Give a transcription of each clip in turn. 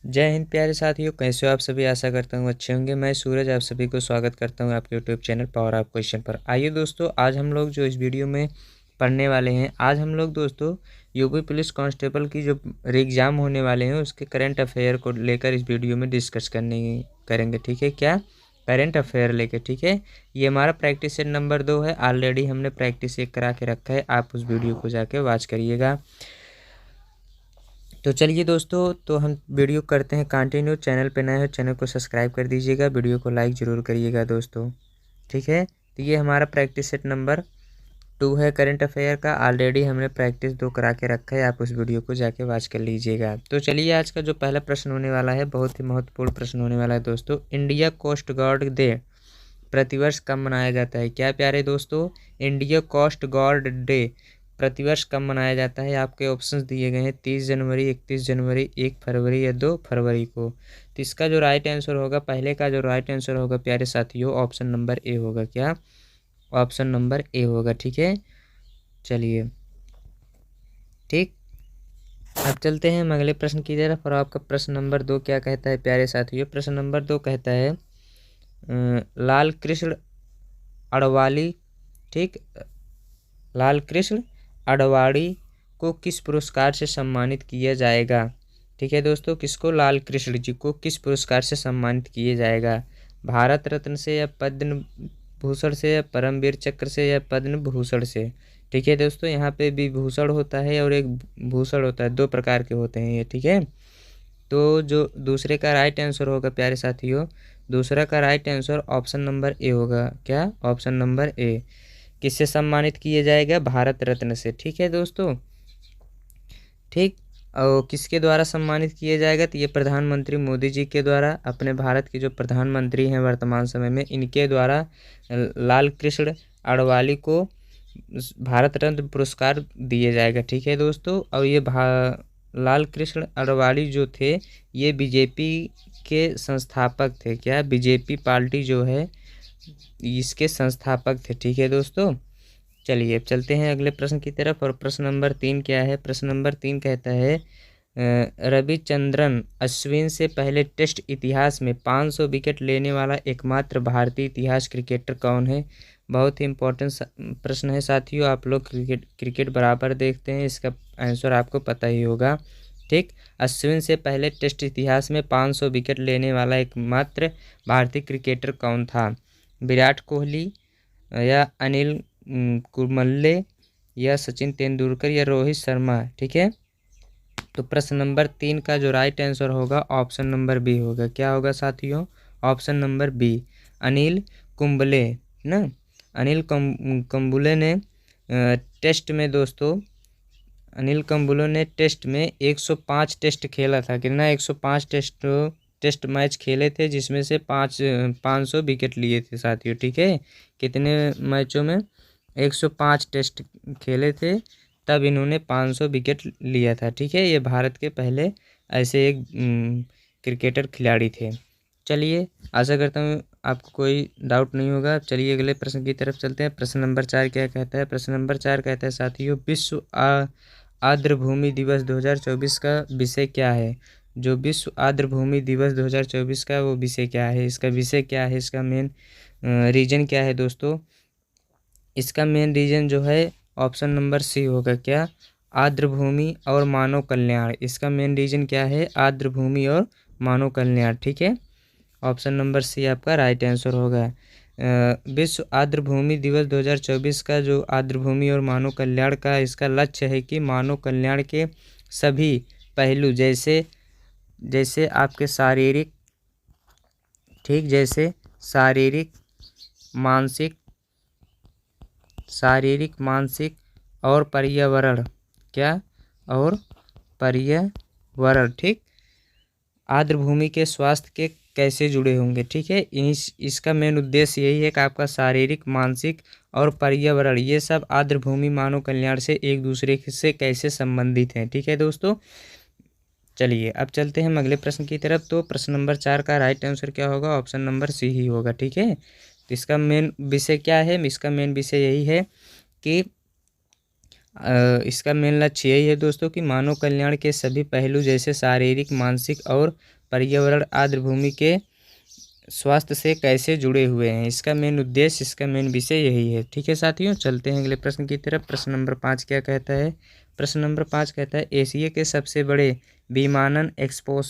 जय हिंद प्यारे साथियों, कैसे हो आप सभी। आशा करता हूँ अच्छे होंगे। मैं सूरज आप सभी को स्वागत करता हूँ आपके YouTube channel power of question पर। आइए दोस्तों, आज हम लोग जो इस वीडियो में पढ़ने वाले हैं, आज हम लोग दोस्तों यूपी पुलिस कांस्टेबल की जो एग्ज़ाम होने वाले हैं उसके करंट अफेयर को लेकर इस वीडियो में डिस्कस करेंगे। ठीक है, क्या करंट अफेयर लेकर। ठीक है, ये हमारा प्रैक्टिस सेट नंबर 2 है। ऑलरेडी हमने प्रैक्टिस 1 करा के रखा है, आप उस वीडियो को जाके वॉच करिएगा। तो चलिए दोस्तों, तो हम वीडियो करते हैं कंटिन्यू। चैनल पे नए हो चैनल को सब्सक्राइब कर दीजिएगा, वीडियो को लाइक ज़रूर करिएगा दोस्तों। ठीक है, तो ये हमारा प्रैक्टिस सेट नंबर 2 है करंट अफेयर का। ऑलरेडी हमने प्रैक्टिस 2 करा के रखा है, आप उस वीडियो को जाके वॉच कर लीजिएगा। तो चलिए, आज का जो पहला प्रश्न होने वाला है बहुत ही महत्वपूर्ण प्रश्न होने वाला है दोस्तों। इंडिया कोस्ट गार्ड डे प्रतिवर्ष कब मनाया जाता है? क्या प्यारे दोस्तों, इंडिया कोस्ट गार्ड डे प्रतिवर्ष कब मनाया जाता है? आपके ऑप्शंस दिए गए हैं 30 जनवरी, 31 जनवरी, 1 फरवरी या 2 फरवरी को। तो इसका जो राइट आंसर होगा, पहले का जो राइट आंसर होगा प्यारे साथियों, ऑप्शन नंबर ए होगा। क्या? ऑप्शन नंबर ए होगा। ठीक है, चलिए ठीक, अब चलते हैं हम अगले प्रश्न की तरफ। और आपका प्रश्न नंबर 2 क्या कहता है प्यारे साथियों? प्रश्न नंबर 2 कहता है लाल कृष्ण अडवाणी, ठीक, लाल कृष्ण अडवाणी को किस पुरस्कार से सम्मानित किया जाएगा? ठीक है दोस्तों, किसको? लाल कृष्ण जी को किस पुरस्कार से सम्मानित किया जाएगा? भारत रत्न से या पद्म भूषण से या परमवीर चक्र से या पद्म भूषण से? ठीक है दोस्तों, यहाँ पे विभूषण होता है और एक भूषण होता है, 2 प्रकार के होते हैं ये। ठीक है, तो जो दूसरे का राइट आंसर होगा प्यारे साथियों, दूसरा का right answer option number A होगा। क्या? Option number A. किससे सम्मानित किया जाएगा? भारत रत्न से। ठीक है दोस्तों, ठीक। और किसके द्वारा सम्मानित किया जाएगा? तो ये प्रधानमंत्री मोदी जी के द्वारा, अपने भारत के जो प्रधानमंत्री हैं वर्तमान समय में, इनके द्वारा लाल कृष्ण अडवाणी को भारत रत्न पुरस्कार दिया जाएगा। ठीक है दोस्तों, और ये लाल कृष्ण अडवाणी जो थे, ये बीजेपी के संस्थापक थे। क्या? बीजेपी पार्टी जो है इसके संस्थापक थे। ठीक है दोस्तों, चलिए अब चलते हैं अगले प्रश्न की तरफ। और प्रश्न नंबर 3 क्या है? प्रश्न नंबर 3 कहता है रविचंद्रन अश्विन से पहले टेस्ट इतिहास में 500 विकेट लेने वाला एकमात्र भारतीय इतिहास क्रिकेटर कौन है? बहुत ही इंपॉर्टेंट प्रश्न है साथियों। आप लोग क्रिकेट बराबर देखते हैं, इसका आंसर आपको पता ही होगा। ठीक, अश्विन से पहले टेस्ट इतिहास में 500 विकेट लेने वाला एकमात्र भारतीय क्रिकेटर कौन था? विराट कोहली या अनिल कुंबले या सचिन तेंदुलकर या रोहित शर्मा? ठीक है, तो प्रश्न नंबर 3 का जो राइट आंसर होगा ऑप्शन नंबर बी होगा। क्या होगा साथियों? Option number B, Anil Kumble ना। अनिल कुंबले ने टेस्ट में दोस्तों, अनिल कुंबले ने टेस्ट में 105 टेस्ट खेला था। कितना? 105 टेस्ट मैच खेले थे, जिसमें से 500 विकेट लिए थे साथियों। ठीक है, कितने मैचों में? 105 टेस्ट खेले थे, तब इन्होंने 500 विकेट लिया था। ठीक है, ये भारत के पहले ऐसे एक क्रिकेटर खिलाड़ी थे। चलिए, आशा करता हूँ आपको कोई डाउट नहीं होगा। चलिए अगले प्रश्न की तरफ चलते हैं। प्रश्न नंबर 4 क्या कहता है? प्रश्न नंबर 4 कहता है साथियों, विश्व आर्द्रभूमि दिवस 2024 का विषय क्या है? जो विश्व आर्द्रभूमि दिवस 2024 का वो विषय क्या है? इसका विषय क्या है? इसका मेन रीजन क्या है दोस्तों? इसका मेन रीजन जो है ऑप्शन नंबर सी होगा। क्या? आर्द्रभूमि और मानव कल्याण। इसका मेन रीजन क्या है? आर्द्रभूमि और मानव कल्याण। ठीक है, ऑप्शन नंबर सी आपका राइट आंसर होगा। विश्व आर्द्रभूमि दिवस 2024 का जो आर्द्रभूमि और मानव कल्याण का इसका लक्ष्य है कि मानव कल्याण के सभी पहलू, जैसे जैसे आपके शारीरिक, ठीक, जैसे शारीरिक मानसिक और पर्यावरण, क्या? और पर्यावरण, ठीक, आर्द्रभूमि के स्वास्थ्य के कैसे जुड़े होंगे? ठीक है, इसका मेन उद्देश्य यही है कि आपका शारीरिक, मानसिक और पर्यावरण, ये सब आर्द्रभूमि मानव कल्याण से एक दूसरे से कैसे संबंधित हैं। ठीक है दोस्तों, चलिए अब चलते हैं हम अगले प्रश्न की तरफ। तो प्रश्न नंबर 4 का राइट आंसर क्या होगा? ऑप्शन नंबर सी ही होगा। ठीक है, तो इसका मेन विषय क्या है? इसका मेन विषय यही है कि इसका मेन लक्ष्य यही है दोस्तों कि मानव कल्याण के सभी पहलू, जैसे शारीरिक, मानसिक और पर्यावरण आर्द्र भूमि के स्वास्थ्य से कैसे जुड़े हुए हैं। इसका मेन उद्देश्य, इसका मेन विषय यही है। ठीक है साथियों, चलते हैं अगले प्रश्न की तरफ। प्रश्न नंबर 5 क्या कहता है। प्रश्न नंबर 5 कहता है एशिया के सबसे बड़े विमानन एक्सपो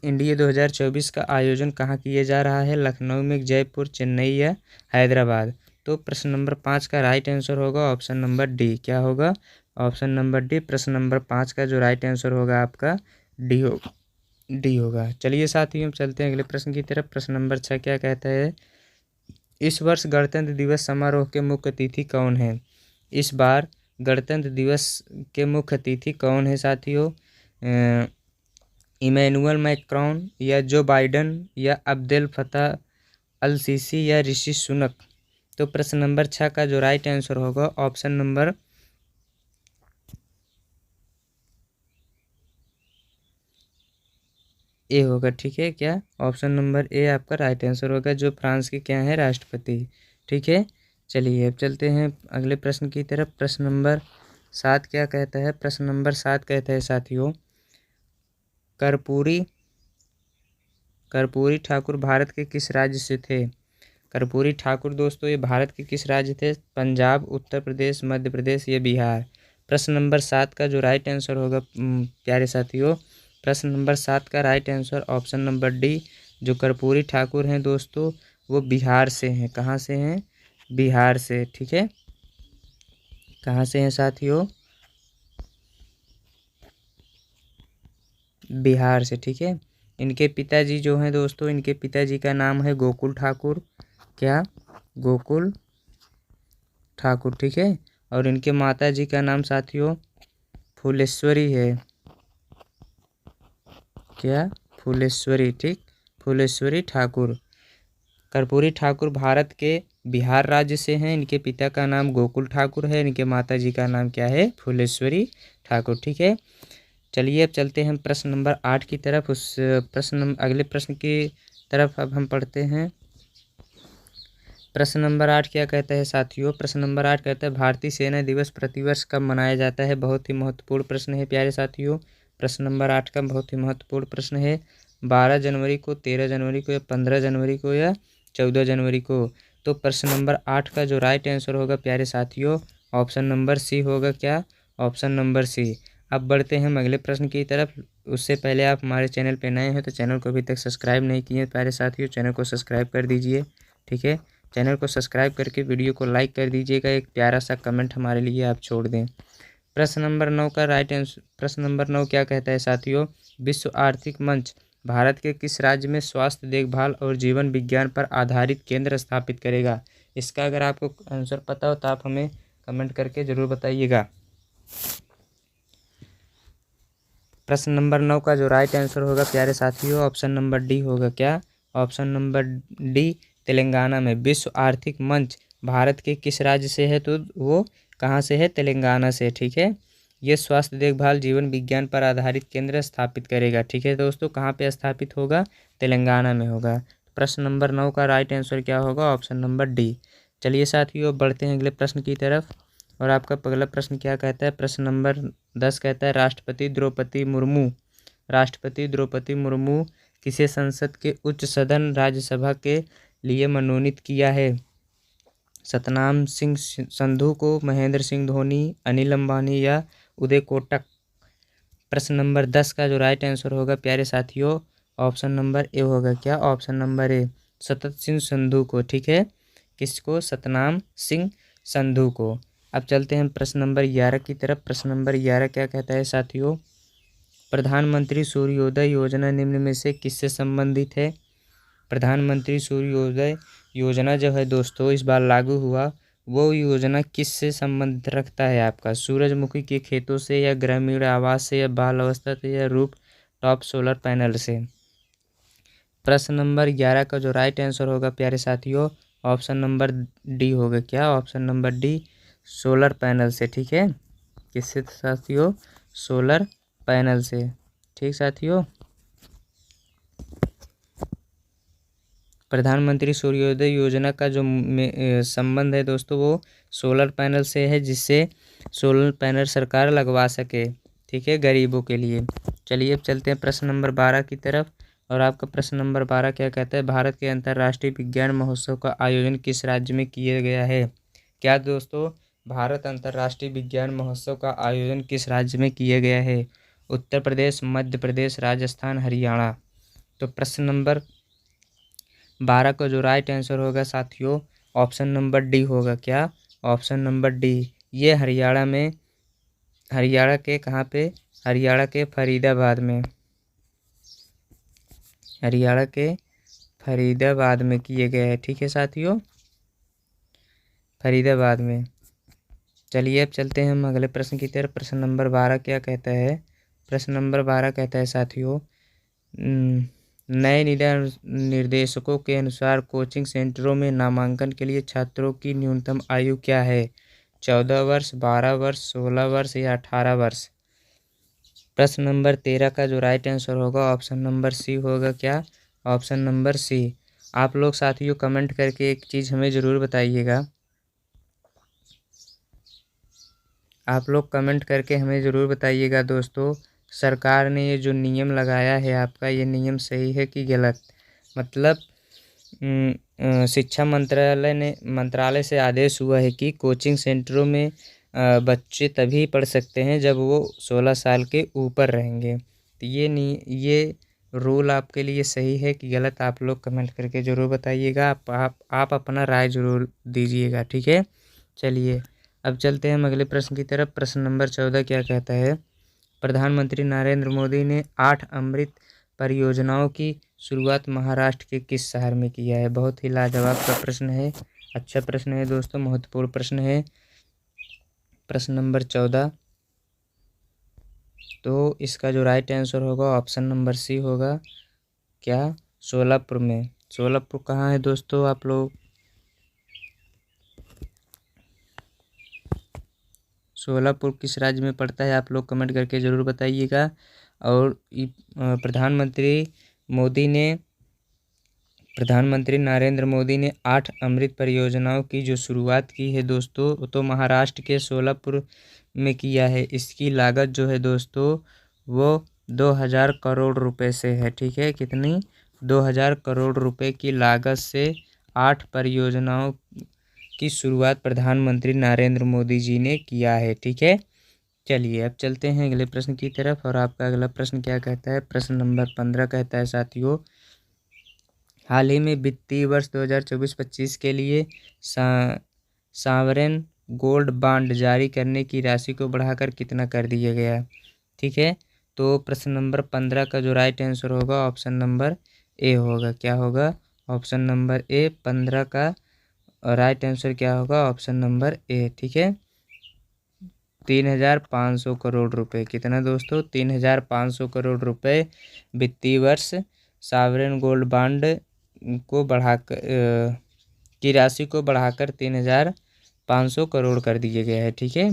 इंडिया 2024 का आयोजन कहाँ किया जा रहा है। लखनऊ में, जयपुर, चेन्नई या हैदराबाद। तो प्रश्न नंबर 5 का राइट आंसर होगा ऑप्शन नंबर डी। क्या होगा, ऑप्शन नंबर डी। प्रश्न नंबर 5 का जो राइट आंसर होगा आपका डी होगा। चलिए साथियों, हम चलते हैं अगले प्रश्न की तरफ। प्रश्न नंबर 6 क्या कहता है। इस वर्ष गणतंत्र दिवस समारोह के मुख्य अतिथि कौन है। इस बार गणतंत्र दिवस के मुख्य अतिथि कौन है साथियों। इमैनुअल मैक्रोन या जो बाइडन या अब्देल फतह अल सीसी या ऋषि सुनक। तो प्रश्न नंबर 6 का जो राइट आंसर होगा ऑप्शन नंबर ए होगा। ठीक है, क्या ऑप्शन नंबर ए आपका राइट आंसर होगा, जो फ्रांस के क्या है राष्ट्रपति। ठीक है, चलिए अब चलते हैं अगले प्रश्न की तरफ। प्रश्न नंबर 7 क्या कहता है। प्रश्न नंबर 7 कहता है साथियों कर्पूरी ठाकुर भारत के किस राज्य से थे। कर्पूरी ठाकुर दोस्तों ये भारत के किस राज्य थे। पंजाब, उत्तर प्रदेश, मध्य प्रदेश या बिहार। प्रश्न नंबर 7 का जो राइट आंसर होगा प्यारे साथियों, प्रश्न नंबर 7 का right answer option number D. जो कर्पूरी ठाकुर हैं दोस्तों वो बिहार से हैं। कहाँ से हैं, बिहार से। ठीक है, कहाँ से हैं साथियों, बिहार से। ठीक है, इनके पिताजी जो हैं दोस्तों, इनके पिताजी का नाम है गोकुल ठाकुर। क्या, गोकुल ठाकुर। ठीक है, और इनके माता जी का नाम साथियों फुलेश्वरी है। क्या, फुलेश्वरी। ठीक, फुलेश्वरी ठाकुर। कर्पूरी ठाकुर भारत के बिहार राज्य से हैं। इनके पिता का नाम गोकुल ठाकुर है, इनके माता जी का नाम क्या है, फुलेश्वरी ठाकुर। ठीक है, चलिए अब चलते हैं प्रश्न नंबर 8 की तरफ। उस अगले प्रश्न की तरफ अब हम पढ़ते हैं। प्रश्न नंबर 8 क्या कहता है साथियों। प्रश्न नंबर 8 कहता है भारतीय सेना दिवस प्रतिवर्ष कब मनाया जाता है। बहुत ही महत्वपूर्ण प्रश्न है प्यारे साथियों। प्रश्न नंबर 8 का बहुत ही महत्वपूर्ण प्रश्न है। 12 जनवरी को, 13 जनवरी को या 15 जनवरी को या 14 जनवरी को। तो प्रश्न नंबर 8 का जो राइट आंसर होगा प्यारे साथियों ऑप्शन नंबर सी होगा। क्या, ऑप्शन नंबर सी। अब बढ़ते हैं हम अगले प्रश्न की तरफ। उससे पहले आप हमारे चैनल पर नए हैं तो चैनल को अभी तक सब्सक्राइब नहीं किए प्यारे साथियों, चैनल को सब्सक्राइब कर दीजिए। ठीक है, चैनल को सब्सक्राइब करके वीडियो को लाइक कर दीजिएगा। एक प्यारा सा कमेंट हमारे लिए आप छोड़ दें। प्रश्न नंबर 9 का राइट आंसर, प्रश्न नंबर 9 क्या कहता है साथियों। विश्व आर्थिक मंच भारत के किस राज्य में स्वास्थ्य देखभाल और जीवन विज्ञान पर आधारित केंद्र स्थापित करेगा। इसका अगर आपको आंसर पता हो तो आप हमें कमेंट करके ज़रूर बताइएगा। प्रश्न नंबर 9 का जो राइट आंसर होगा प्यारे साथियों ऑप्शन नंबर डी होगा। क्या, ऑप्शन नंबर डी, तेलंगाना में। विश्व आर्थिक मंच भारत के किस राज्य से है, तो वो कहाँ से है, तेलंगाना से। ठीक है, ये स्वास्थ्य देखभाल जीवन विज्ञान पर आधारित केंद्र स्थापित करेगा। ठीक है दोस्तों, कहाँ पे स्थापित होगा, तेलंगाना में होगा। प्रश्न नंबर 9 का राइट आंसर क्या होगा, ऑप्शन नंबर डी। चलिए साथियों बढ़ते हैं अगले प्रश्न की तरफ। और आपका पहला प्रश्न क्या कहता है। प्रश्न नंबर 10 कहता है राष्ट्रपति द्रौपदी मुर्मू किसे संसद के उच्च सदन राज्यसभा के लिए मनोनीत किया है। सतनाम सिंह संधू को, महेंद्र सिंह धोनी, अनिल अंबानी या उदय कोटक। प्रश्न नंबर 10 का जो राइट आंसर होगा प्यारे साथियों ऑप्शन नंबर ए होगा। क्या, ऑप्शन नंबर ए, सतत सिंह संधू को। ठीक है, किसको, सतनाम सिंह संधू को। अब चलते हैं प्रश्न नंबर 11 की तरफ। प्रश्न नंबर 11 क्या कहता है साथियों। प्रधानमंत्री सूर्योदय योजना निम्न में से किससे संबंधित है। प्रधानमंत्री सूर्योदय योजना जो है दोस्तों इस बार लागू हुआ, वो योजना किस से संबंध रखता है आपका। सूरजमुखी के खेतों से या ग्रामीण आवास से या बाल अवस्था से या रूफ टॉप सोलर पैनल से। प्रश्न नंबर 11 का जो राइट आंसर होगा प्यारे साथियों ऑप्शन नंबर डी होगा। क्या, option number D, solar panel से। ठीक है, किससे साथियों, सोलर पैनल से। ठीक साथियों, प्रधानमंत्री सूर्योदय योजना का जो संबंध है दोस्तों वो सोलर पैनल से है, जिससे सोलर पैनल सरकार लगवा सके। ठीक है, गरीबों के लिए। चलिए अब चलते हैं प्रश्न नंबर 12 की तरफ। और आपका प्रश्न नंबर 12 क्या कहता है, भारत के अंतर्राष्ट्रीय विज्ञान महोत्सव का आयोजन किस राज्य में किया गया है। क्या दोस्तों, भारत अंतर्राष्ट्रीय विज्ञान महोत्सव का आयोजन किस राज्य में किया गया है। उत्तर प्रदेश, मध्य प्रदेश, राजस्थान, हरियाणा। तो प्रश्न नंबर 12 का जो राइट आंसर होगा साथियों, ऑप्शन नंबर डी होगा। क्या, ऑप्शन नंबर डी। ये हरियाणा में, हरियाणा के कहाँ पे, हरियाणा के फरीदाबाद में, हरियाणा के फरीदाबाद में किए गए हैं। ठीक है साथियों, फरीदाबाद में। चलिए अब चलते हैं हम अगले प्रश्न की तरफ। प्रश्न नंबर 12 क्या कहता है, प्रश्न नंबर 12 कहता है साथियों, नए निर्देशकों के अनुसार कोचिंग सेंटरों में नामांकन के लिए छात्रों की न्यूनतम आयु क्या है। 14 वर्ष, 12 वर्ष, 16 वर्ष या 18 वर्ष। प्रश्न नंबर 13 का जो राइट आंसर होगा ऑप्शन नंबर सी होगा। क्या, ऑप्शन नंबर सी। आप लोग साथियों कमेंट करके एक चीज़ हमें ज़रूर बताइएगा, आप लोग कमेंट करके हमें ज़रूर बताइएगा दोस्तों, सरकार ने ये जो नियम लगाया है आपका, ये नियम सही है कि गलत। मतलब शिक्षा मंत्रालय से आदेश हुआ है कि कोचिंग सेंटरों में बच्चे तभी पढ़ सकते हैं जब वो 16 साल के ऊपर रहेंगे। तो ये रूल आपके लिए सही है कि गलत, आप लोग कमेंट करके ज़रूर बताइएगा। आप अपना राय ज़रूर दीजिएगा। ठीक है, चलिए अब चलते हैं हम अगले प्रश्न की तरफ। प्रश्न नंबर 14 क्या कहता है, प्रधानमंत्री नरेंद्र मोदी ने 8 अमृत परियोजनाओं की शुरुआत महाराष्ट्र के किस शहर में किया है। बहुत ही लाजवाब का प्रश्न है, अच्छा प्रश्न है दोस्तों, महत्वपूर्ण प्रश्न है। प्रश्न नंबर 14, तो इसका जो राइट आंसर होगा ऑप्शन नंबर सी होगा। क्या, सोलापुर में। सोलापुर कहाँ है दोस्तों, आप लोग सोलापुर किस राज्य में पड़ता है, आप लोग कमेंट करके ज़रूर बताइएगा। और प्रधानमंत्री नरेंद्र मोदी ने 8 अमृत परियोजनाओं की जो शुरुआत की है दोस्तों, तो महाराष्ट्र के सोलापुर में किया है। इसकी लागत जो है दोस्तों वो 2000 करोड़ रुपए से है। ठीक है, कितनी, 2000 करोड़ रुपए की लागत से 8 परियोजनाओं की शुरुआत प्रधानमंत्री नरेंद्र मोदी जी ने किया है। ठीक है, चलिए अब चलते हैं अगले प्रश्न की तरफ। और आपका अगला प्रश्न क्या कहता है, प्रश्न नंबर 15 कहता है साथियों, हाल ही में वित्तीय वर्ष 2024-25 के लिए सॉवरेन गोल्ड बांड जारी करने की राशि को बढ़ाकर कितना कर दिया गया। ठीक है, तो प्रश्न नंबर 15 का जो राइट आंसर होगा ऑप्शन नंबर ए होगा। क्या होगा, ऑप्शन नंबर ए। 15 का राइट आंसर क्या होगा, ऑप्शन नंबर ए। ठीक है, 3500 करोड़ रुपए। कितना दोस्तों, 3500 करोड़ रुपए वित्तीय वर्ष सॉवरेन गोल्ड बांड को बढ़ाकर की राशि को बढ़ाकर 3500 करोड़ कर दिए गए हैं। ठीक है,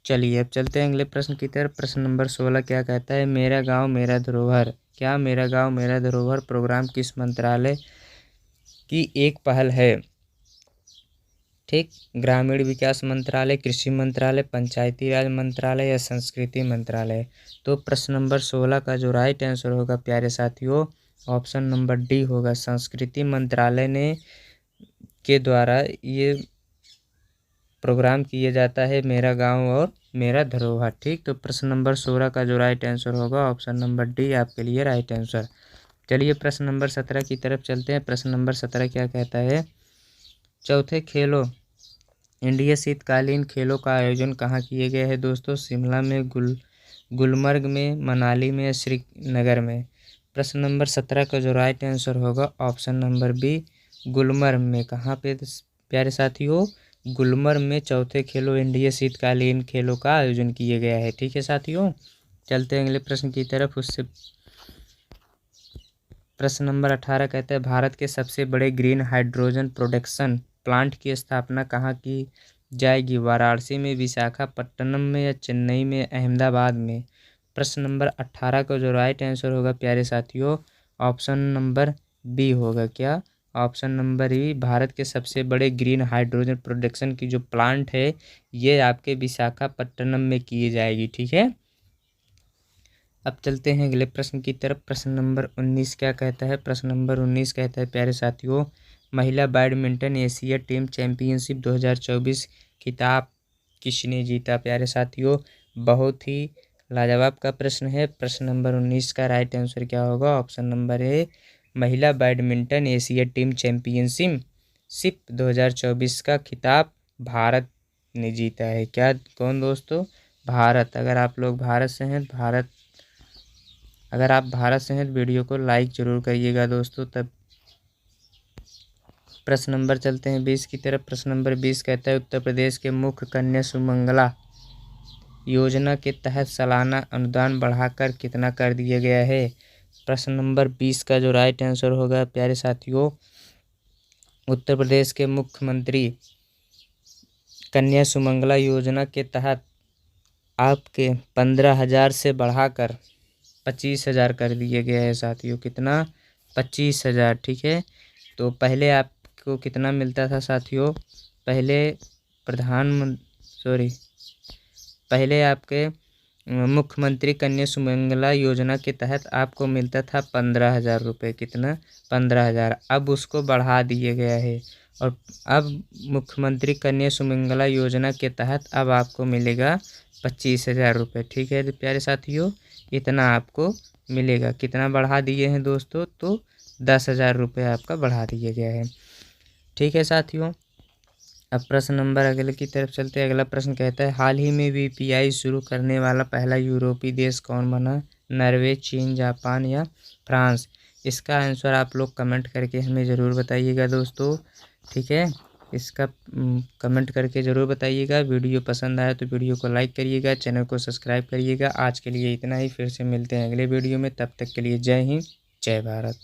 चलिए अब चलते हैं अगले प्रश्न की तरफ। प्रश्न नंबर 16 क्या कहता है, मेरा गांव मेरा धरोहर। क्या, मेरा गांव मेरा धरोहर प्रोग्राम किस मंत्रालय की एक पहल है। ठीक, ग्रामीण विकास मंत्रालय, कृषि मंत्रालय, पंचायती राज मंत्रालय या संस्कृति मंत्रालय। तो प्रश्न नंबर 16 का जो राइट आंसर होगा प्यारे साथियों, ऑप्शन नंबर डी होगा। संस्कृति मंत्रालय ने के द्वारा ये प्रोग्राम किया जाता है, मेरा गांव और मेरा धरोहर। ठीक, तो प्रश्न नंबर 16 का जो राइट आंसर होगा ऑप्शन नंबर डी आपके लिए राइट आंसर। चलिए प्रश्न नंबर 17 की तरफ चलते हैं। प्रश्न नंबर 17 क्या कहता है, चौथे खेलो इंडिया शीतकालीन खेलों का आयोजन कहाँ किए गए हैं दोस्तों। शिमला में, गुलमर्ग में, मनाली में, श्रीनगर में। प्रश्न नंबर 17 का जो राइट आंसर होगा ऑप्शन नंबर बी, गुलमर्ग में। कहाँ पे प्यारे साथियों, गुलमर्ग में चौथे खेलो इंडिया शीतकालीन खेलों का आयोजन किया गया है। ठीक है साथियों, चलते हैं अगले प्रश्न की तरफ। उससे प्रश्न नंबर 18 कहता है, भारत के सबसे बड़े ग्रीन हाइड्रोजन प्रोडक्शन प्लांट की स्थापना कहाँ की जाएगी। वाराणसी में, विशाखापट्टनम में या चेन्नई में, अहमदाबाद में। प्रश्न नंबर 18 का जो राइट आंसर होगा प्यारे साथियों ऑप्शन नंबर बी होगा। क्या, ऑप्शन नंबर बी। भारत के सबसे बड़े ग्रीन हाइड्रोजन प्रोडक्शन की जो प्लांट है ये आपके विशाखापट्टनम में की जाएगी। ठीक है, अब चलते हैं अगले प्रश्न की तरफ। प्रश्न नंबर 19 क्या कहता है? प्रश्न नंबर 19 कहता है प्यारे साथियों, महिला बैडमिंटन एशिया टीम चैंपियनशिप 2024 खिताब किसने जीता? प्यारे साथियों, बहुत ही लाजवाब का प्रश्न है। प्रश्न नंबर 19 का राइट आंसर क्या होगा? ऑप्शन नंबर ए, महिला बैडमिंटन एशिया टीम चैंपियनशिप 2024 का खिताब भारत ने जीता है। क्या? कौन दोस्तों? भारत। अगर आप लोग भारत से हैं, अगर आप भारत से हैं तो वीडियो को लाइक जरूर करिएगा दोस्तों। तब प्रश्न नंबर चलते हैं 20 की तरफ। प्रश्न नंबर 20 कहता है उत्तर प्रदेश के मुख्य कन्या सुमंगला योजना के तहत सालाना अनुदान बढ़ाकर कितना कर दिया गया है? प्रश्न नंबर 20 का जो राइट आंसर होगा प्यारे साथियों, उत्तर प्रदेश के मुख्यमंत्री कन्या सुमंगला योजना के तहत आपके 15,000 से बढ़ाकर 25,000 कर दिए गए हैं साथियों। कितना? 25,000। ठीक है, तो पहले आपको कितना मिलता था साथियों? पहले आपके मुख्यमंत्री कन्या सुमंगला योजना के तहत आपको मिलता था 15,000 रुपये। कितना? 15,000। अब उसको बढ़ा दिए गया है और अब मुख्यमंत्री कन्या सुमंगला योजना के तहत अब आपको मिलेगा 25,000 रुपये। ठीक है तो प्यारे साथियों, इतना आपको मिलेगा। कितना बढ़ा दिए हैं दोस्तों? तो 10,000 रुपये आपका बढ़ा दिया गया है। ठीक है साथियों, अब प्रश्न नंबर अगले की तरफ चलते हैं। अगला प्रश्न कहता है हाल ही में यूपीआई शुरू करने वाला पहला यूरोपीय देश कौन बना? नॉर्वे, चीन, जापान या फ्रांस? इसका आंसर आप लोग कमेंट करके हमें ज़रूर बताइएगा दोस्तों। ठीक है, इसका कमेंट करके ज़रूर बताइएगा। वीडियो पसंद आया तो वीडियो को लाइक करिएगा, चैनल को सब्सक्राइब करिएगा। आज के लिए इतना ही, फिर से मिलते हैं अगले वीडियो में। तब तक के लिए जय हिंद, जय भारत।